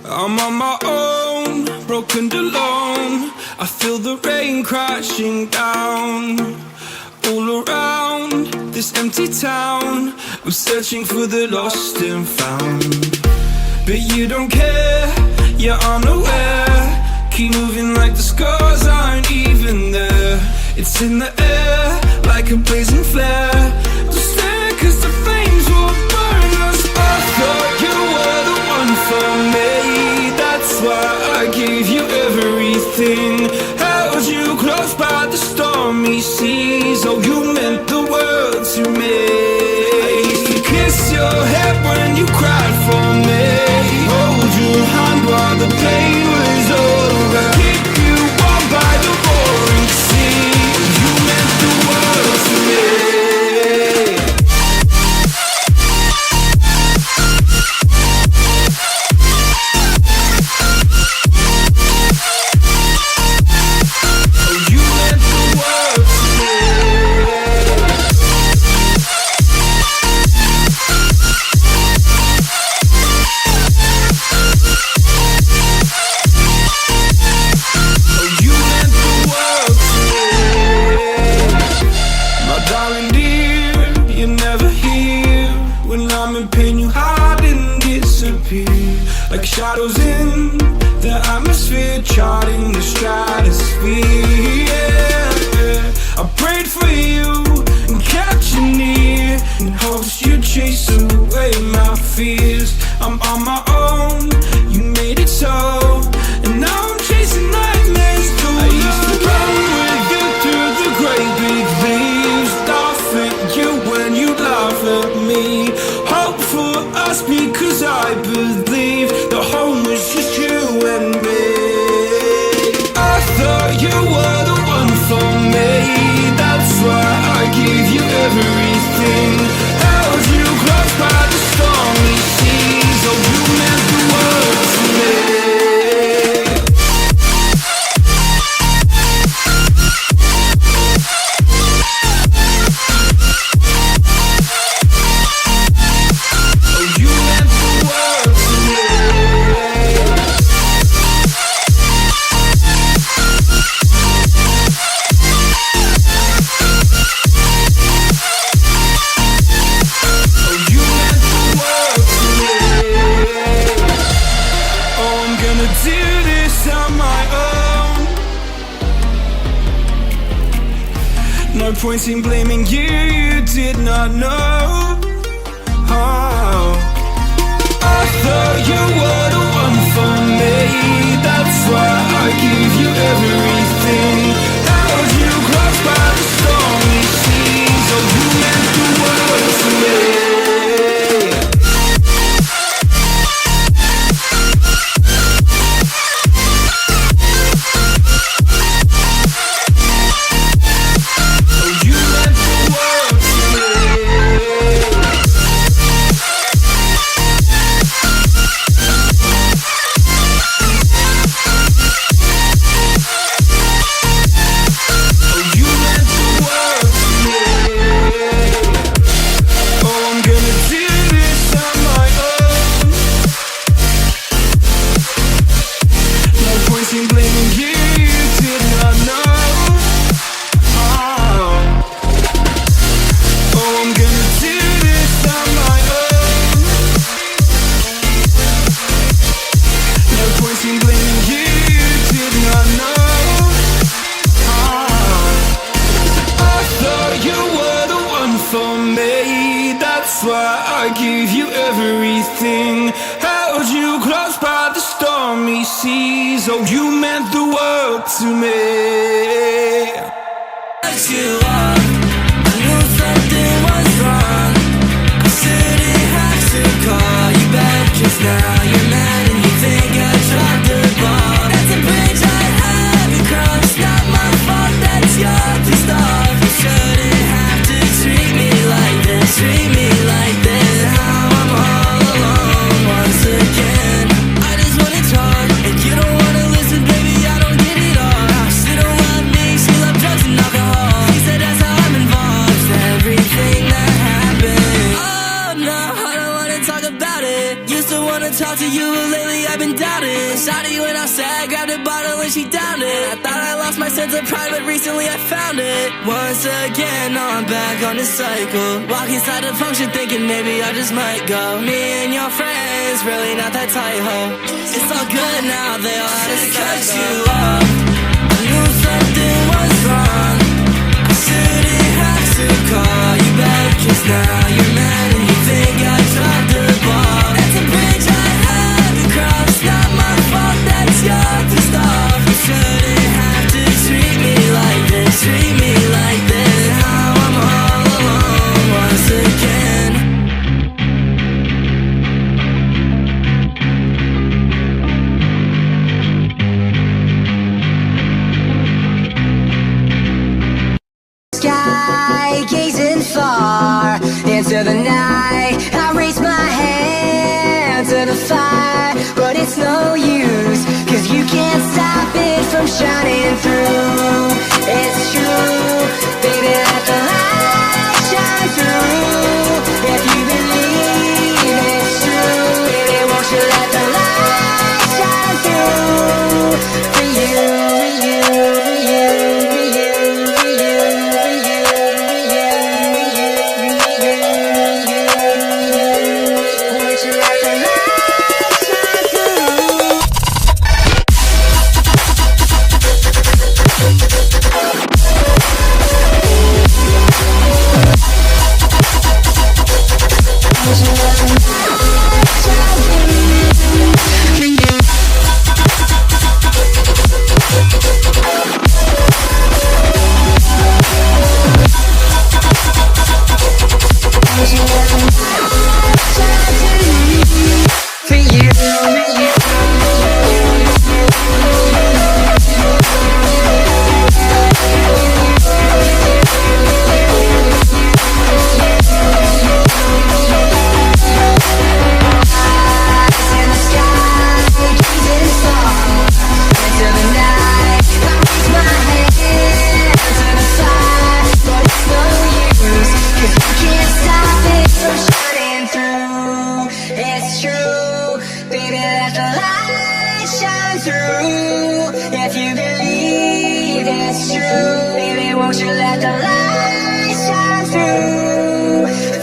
I'm on my own, broken and alone. I feel the rain crashing down all around this empty town. I'm searching for the lost and found, but you don't care, you're unaware. Keep moving like the scars aren't even there. It's in the air like a blazing flare. Don't stare cause the flames will burn us. I thought you were the one for me, that's why I gave you everything. Held you close by the stormy seas. Oh, you meant the world to me. I used to kiss your head when you cried for me, hold your hand while the pain was over, keep you warm by the roaring sea. You meant the world to me. Like shadows in the atmosphere, charting the stratosphere. Yeah. I prayed for you and kept you near in hopes you'd chase away my fears. I'm on my own, you made it so, and now I'm chasing nightmares too. I used to run with you through the great big leaves, laugh at you when you laugh at me. Hope for us because I believe the home was just you and me. I thought you were the one for me, that's why I gave you everything. Held you close by the stormy seas. Oh, you meant the world to me. No point in blaming you, you did not know. Oh, I thought you were the one for me, that's why I gave you everything. Held you close by the stormy seas. Oh, you meant the world to me. I gave you everything, held you close by the stormy seas. Oh, you meant the world to me. As you are, I knew something was wrong. I shouldn't have to call you back, 'cause now you're mad and you think I dropped the ball. That's a bridge I haven't crossed, not my fault, that's your pissed off. You shouldn't have to treat me like this, treat me like this. Talk to you later. lately I've been doubting. Shawty went outside, grabbed a bottle and she downed it. I thought I lost my sense of pride, but recently I found it. Once again, now I'm back on this cycle. Walk inside the function thinking maybe I just might go. Me and your friends, really not that tight, ho. It's all good now, they all had to cut you off. I knew something was wrong. I shouldn't have to call you back, 'cause now you're mad and you think I dropped the ball. That's a bridge I had to cross, not my fault that you're pissed off. You shouldn't have to treat me like this, treat me like this. Now I'm all alone once again. Sky gazing far into the night, I raise my hand to the fire, but it's no use, 'cause you can't stop it from shining through. It's true, baby, let the light shine through. If you believe it's true, baby, won't you let the light shine through? For you, for you, for you, for you, for you, for you, for you, won't you let the light shine through? For you, for you. In the sky, gazing far into the night, I raise my hand to the fire, but it's no use, 'cause you can't stop it from shining through. It's true, baby, let the light shine through. If you believe it's true, baby, won't you let the light shine through?